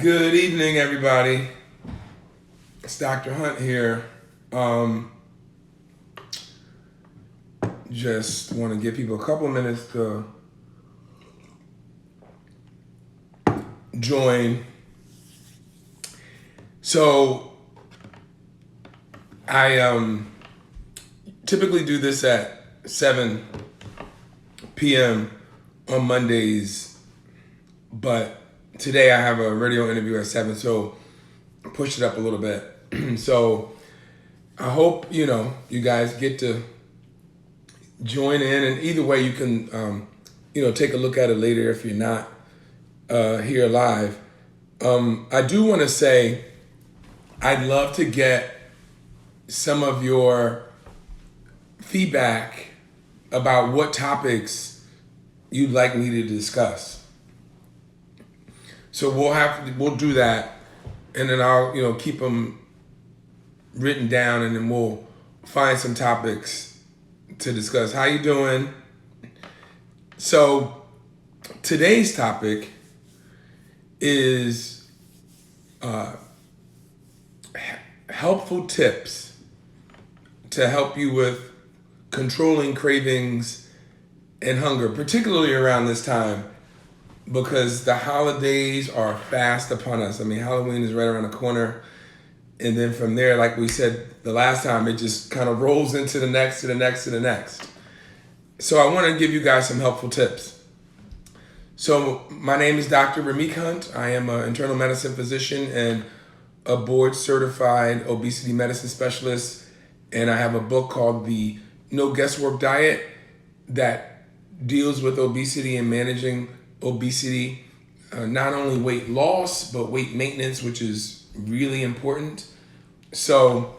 Good evening, everybody. It's Dr. Hunt here. Just want to give people a couple of minutes to join. So I typically do this at 7 p.m. on Mondays, but today I have a radio interview at 7, so I pushed it up a little bit. So I hope, you guys get to join in, and either way you can, take a look at it later if you're not here live. I do want to say I'd love to get some of your feedback about what topics you'd like me to discuss. So we'll do that, and then I'll keep them written down, and then we'll find some topics to discuss. How you doing? So today's topic is helpful tips to help you with controlling cravings and hunger, particularly around this time, because the holidays are fast upon us. I mean, Halloween is right around the corner. And then from there, like we said the last time, it just kind of rolls into the next, to the next, to the next. So I want to give you guys some helpful tips. So my name is Dr. Ramik Hunt. I am an internal medicine physician and a board certified obesity medicine specialist. And I have a book called the No Guesswork Diet that deals with obesity and managing obesity, not only weight loss, but weight maintenance, which is really important. So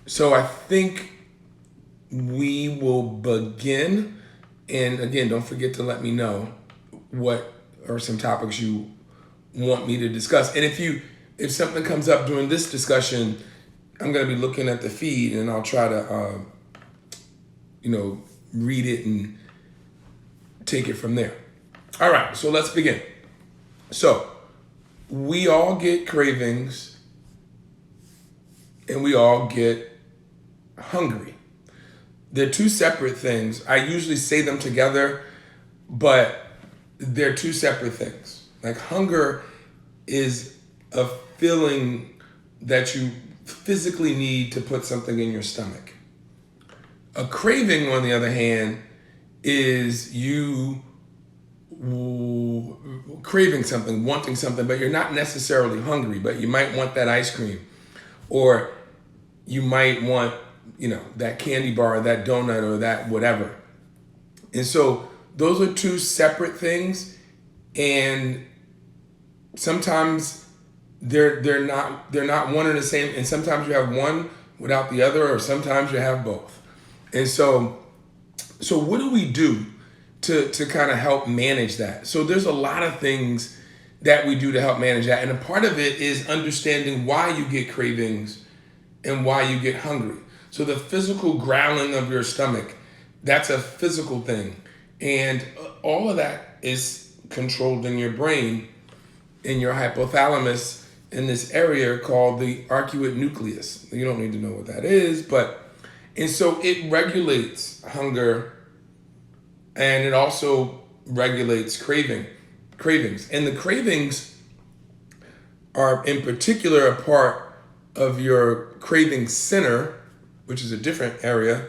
I think we will begin. And again, don't forget to let me know what are some topics you want me to discuss. And if something comes up during this discussion, I'm going to be looking at the feed, and I'll try to, read it and take it from there. All right, so let's begin. So we all get cravings, and we all get hungry. They're two separate things. I usually say them together, but they're two separate things. Like, hunger is a feeling that you physically need to put something in your stomach. A craving, on the other hand, is you craving something, wanting something, but you're not necessarily hungry, but you might want that ice cream, or you might want, that candy bar, or that donut, or that whatever. And so those are two separate things, and sometimes they're not one and the same, and sometimes you have one without the other, or sometimes you have both. And so what do we do to kind of help manage that? So there's a lot of things that we do to help manage that. And a part of it is understanding why you get cravings and why you get hungry. So the physical growling of your stomach, that's a physical thing. And all of that is controlled in your brain, in your hypothalamus, in this area called the arcuate nucleus. You don't need to know what that is, and so it regulates hunger, and it also regulates cravings. And the cravings are in particular a part of your craving center, which is a different area,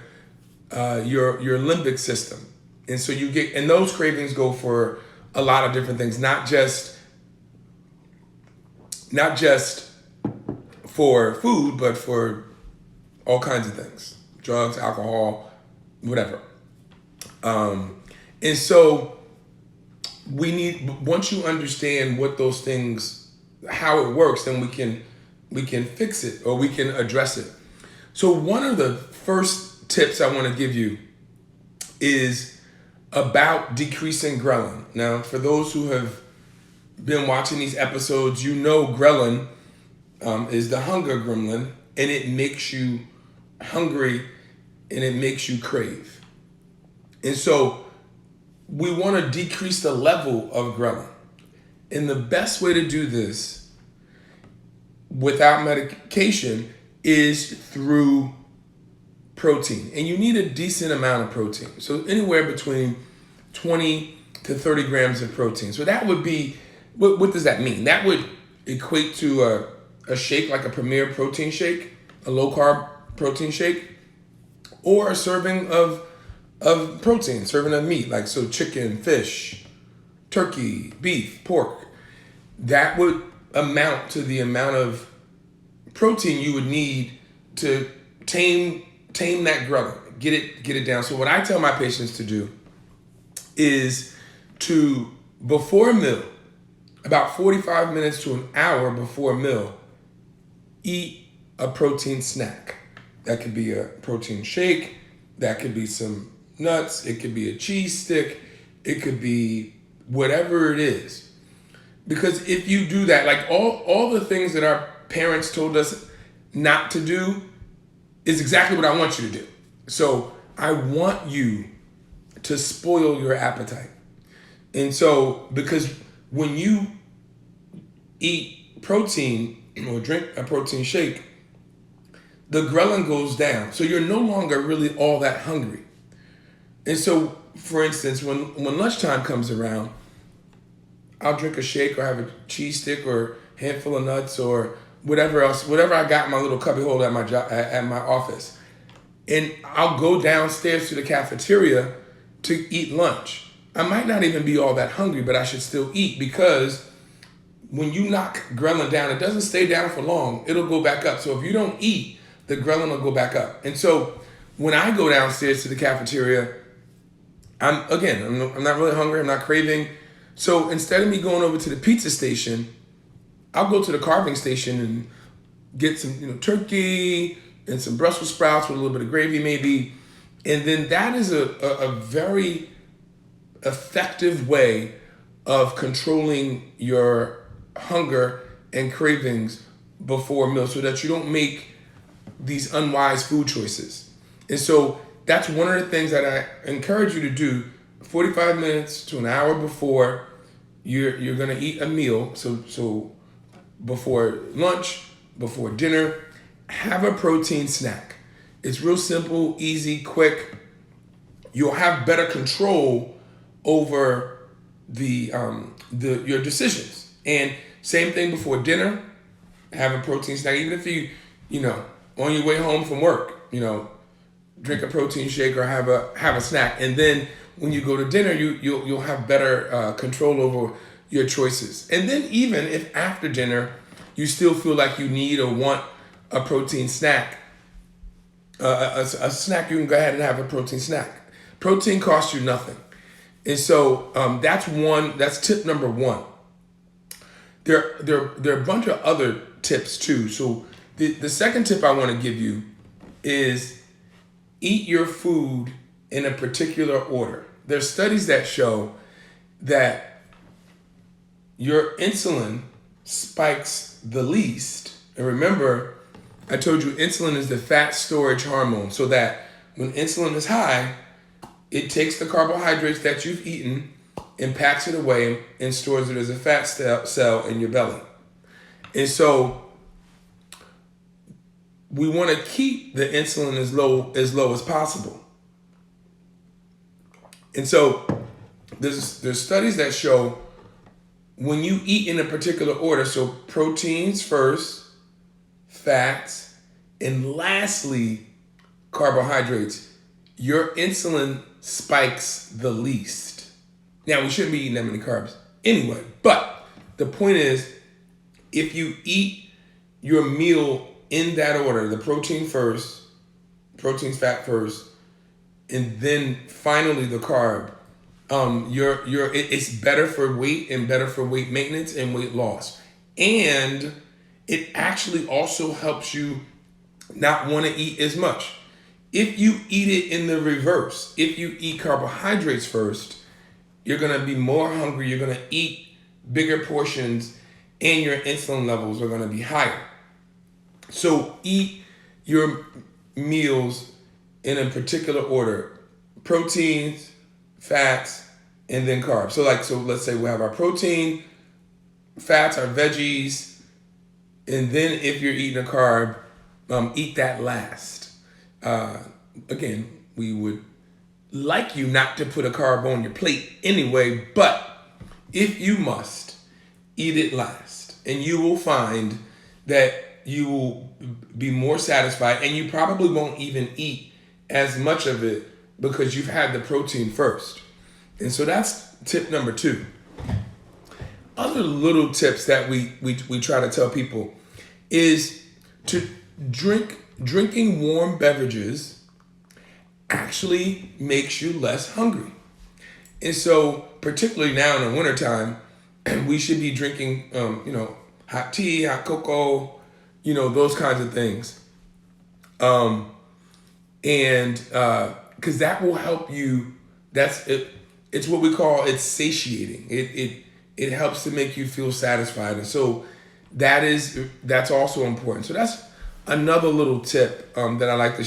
your limbic system. And so and those cravings go for a lot of different things, not just for food, but for all kinds of things. Drugs, alcohol, whatever. And so once you understand what those things, how it works, then we can fix it, or we can address it. So one of the first tips I want to give you is about decreasing ghrelin. Now, for those who have been watching these episodes, ghrelin is the hunger gremlin, and it makes you hungry and it makes you crave. And so we want to decrease the level of ghrelin. And the best way to do this without medication is through protein. And you need a decent amount of protein. So anywhere between 20 to 30 grams of protein. So that would be, what does that mean? That would equate to a shake, like a Premier protein shake, a low carb protein shake, or a serving of protein, serving of meat, like so chicken, fish, turkey, beef, pork. That would amount to the amount of protein you would need to tame that ghrelin, get it down. So what I tell my patients to do is to, before a meal, about 45 minutes to an hour before a meal, eat a protein snack. That could be a protein shake, that could be some nuts, it could be a cheese stick, it could be whatever it is. Because if you do that, like all the things that our parents told us not to do is exactly what I want you to do. So I want you to spoil your appetite. And so, because when you eat protein or drink a protein shake, the ghrelin goes down. So you're no longer really all that hungry. And so, for instance, when lunchtime comes around, I'll drink a shake or have a cheese stick or a handful of nuts or whatever else, whatever I got in my little cubby hole at my job, at my office. And I'll go downstairs to the cafeteria to eat lunch. I might not even be all that hungry, but I should still eat, because when you knock ghrelin down, it doesn't stay down for long. It'll go back up. So if you don't eat, the ghrelin will go back up. And so when I go downstairs to the cafeteria, I'm not really hungry. I'm not craving. So instead of me going over to the pizza station, I'll go to the carving station and get some, turkey and some Brussels sprouts with a little bit of gravy maybe. And then that is a very effective way of controlling your hunger and cravings before a meal, so that you don't make these unwise food choices. And so that's one of the things that I encourage you to do 45 minutes to an hour before you're gonna eat a meal. So before lunch, before dinner, have a protein snack. It's real simple, easy, quick. You'll have better control over your decisions. And same thing before dinner, have a protein snack. Even if you on your way home from work, drink a protein shake or have a snack. And then when you go to dinner, you'll have better control over your choices. And then even if after dinner you still feel like you need or want a protein snack, a snack, you can go ahead and have a protein snack. Protein costs you nothing. And so that's tip number one. There are a bunch of other tips too. So the second tip I want to give you is eat your food in a particular order. There's studies that show that your insulin spikes the least. And remember, I told you insulin is the fat storage hormone, so that when insulin is high, it takes the carbohydrates that you've eaten and packs it away and stores it as a fat cell in your belly. And so we want to keep the insulin as low as possible. And so there's studies that show when you eat in a particular order, so proteins first, fats, and lastly, carbohydrates, your insulin spikes the least. Now, we shouldn't be eating that many carbs anyway, but the point is, if you eat your meal in that order, the protein first, proteins, fat first, and then finally the carb, it's better for weight and better for weight maintenance and weight loss. And it actually also helps you not want to eat as much. If you eat it in the reverse, if you eat carbohydrates first, you're going to be more hungry, you're going to eat bigger portions, and your insulin levels are going to be higher. So eat your meals in a particular order: proteins, fats, and then carbs. So let's say we have our protein, fats, our veggies, and then if you're eating a carb, eat that last. Again, we would like you not to put a carb on your plate anyway, but if you must, eat it last. And you will find that you will be more satisfied, and you probably won't even eat as much of it because you've had the protein first. And so that's tip number 2. Other little tips that we try to tell people is to drinking warm beverages actually makes you less hungry. And so particularly now in the wintertime, we should be drinking, hot tea, hot cocoa, those kinds of things. Because that will help you. That's it. It's what we call, it's satiating. It helps to make you feel satisfied. And so that's also important. So that's another little tip that I like to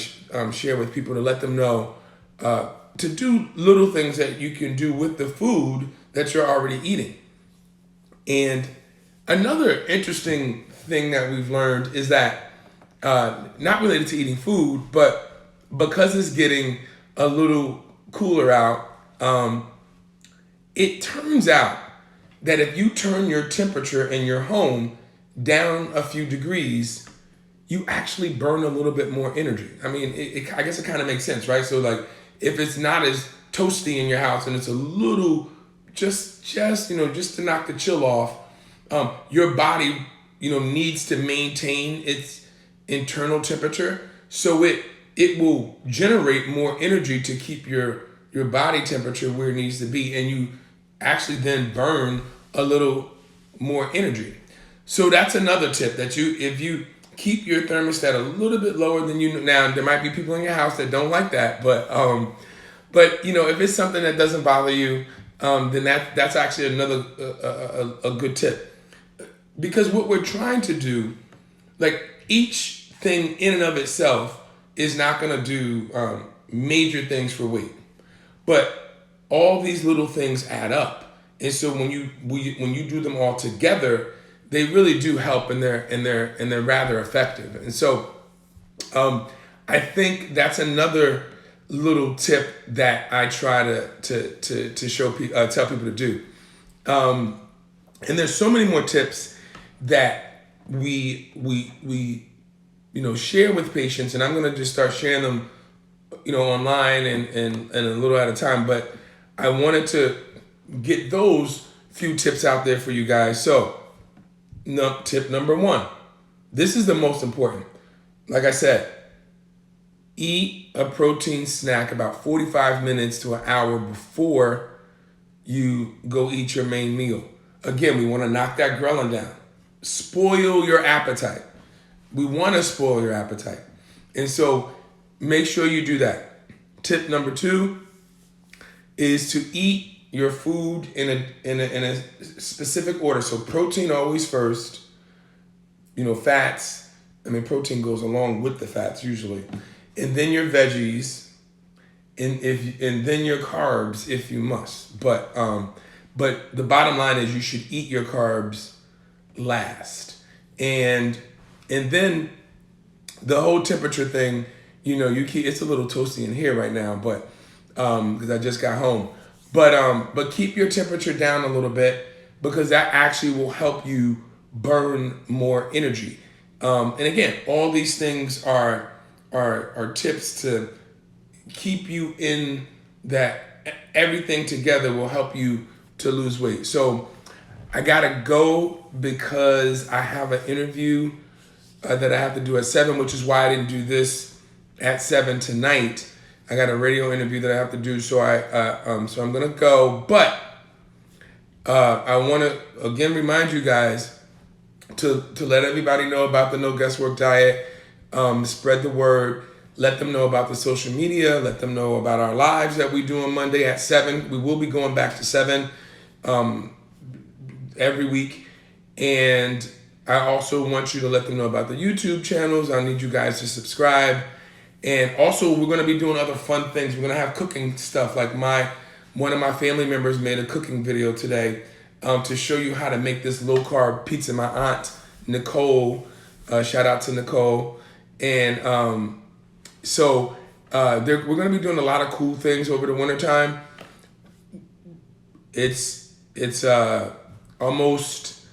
share with people, to let them know to do little things that you can do with the food that you're already eating. And another interesting thing that we've learned is that, not related to eating food, but because it's getting a little cooler out, it turns out that if you turn your temperature in your home down a few degrees, you actually burn a little bit more energy. I mean, I guess it kind of makes sense, right? So like, if it's not as toasty in your house and it's a little, just to knock the chill off, your body, needs to maintain its internal temperature. So it will generate more energy to keep your body temperature where it needs to be. And you actually then burn a little more energy. So that's another tip, that if you keep your thermostat a little bit lower than now, there might be people in your house that don't like that, but if it's something that doesn't bother you, then that's actually another a good tip. Because what we're trying to do, like, each thing in and of itself is not going to do major things for weight, but all these little things add up. And so when you do them all together, they really do help, and they're rather effective. And so I think that's another little tip that I try to show tell people to do. And there's so many more tips that we share with patients, and I'm going to just start sharing them online and a little at a time. But I wanted to get those few tips out there for you guys. So tip number 1, this is the most important. Like I said, eat a protein snack about 45 minutes to an hour before you go eat your main meal. Again, we want to knock that ghrelin down. Spoil your appetite. We want to spoil your appetite. And so make sure you do that. Tip number 2 is to eat your food in a specific order. So protein always first, fats. Protein goes along with the fats usually. And then your veggies, and then your carbs if you must. But the bottom line is you should eat your carbs last. And then the whole temperature thing, it's a little toasty in here right now, but because I just got home. But keep your temperature down a little bit, because that actually will help you burn more energy. And again, all these things are tips to keep you in that. Everything together will help you to lose weight. So I gotta go because I have an interview that I have to do at 7, which is why I didn't do this at 7 tonight. I got a radio interview that I have to do, so I'm gonna go. But I want to again remind you guys to let everybody know about the No Guesswork Diet. Spread the word. Let them know about the social media. Let them know about our lives that we do on Monday at 7. We will be going back to 7 every week. And I also want you to let them know about the YouTube channels. I need you guys to subscribe. And also, we're going to be doing other fun things. We're going to have cooking stuff. Like one of my family members made a cooking video today to show you how to make this low carb pizza. My aunt Nicole, shout out to Nicole, and we're going to be doing a lot of cool things over the wintertime. It's almost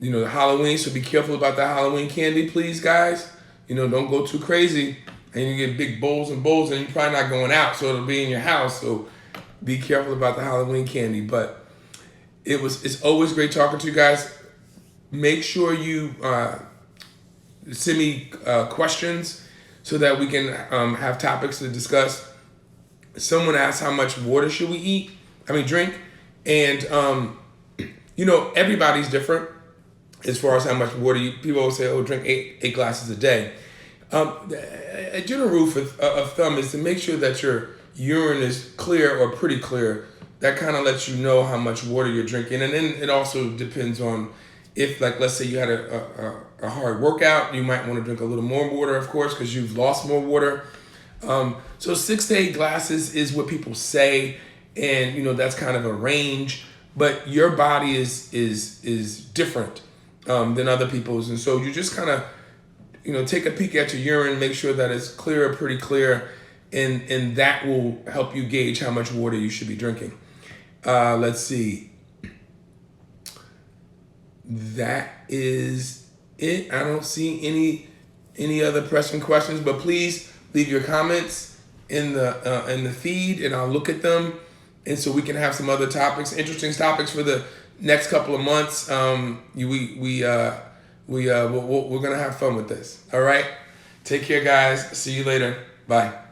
Halloween, so be careful about the Halloween candy, please, guys. Don't go too crazy, and you get big bowls and bowls, and you're probably not going out, so it'll be in your house. So be careful about the Halloween candy. But it's always great talking to you guys. Make sure you send me questions so that we can have topics to discuss. Someone asked how much water should we drink, and everybody's different as far as how much water people always say, drink eight glasses a day. A general rule of thumb is to make sure that your urine is clear or pretty clear. That kind of lets you know how much water you're drinking. And then it also depends on if, like, let's say you had a hard workout, you might want to drink a little more water, of course, because you've lost more water. So 6 to 8 glasses is what people say, and that's kind of a range. But your body is different than other people's, and so you just kind of take a peek at your urine, make sure that it's clear, pretty clear, and that will help you gauge how much water you should be drinking. Let's see. That is it. I don't see any other pressing questions, but please leave your comments in the feed, and I'll look at them, and so we can have some other topics, interesting topics for the next couple of months. We're gonna have fun with this. All right. Take care, guys. See you later. Bye.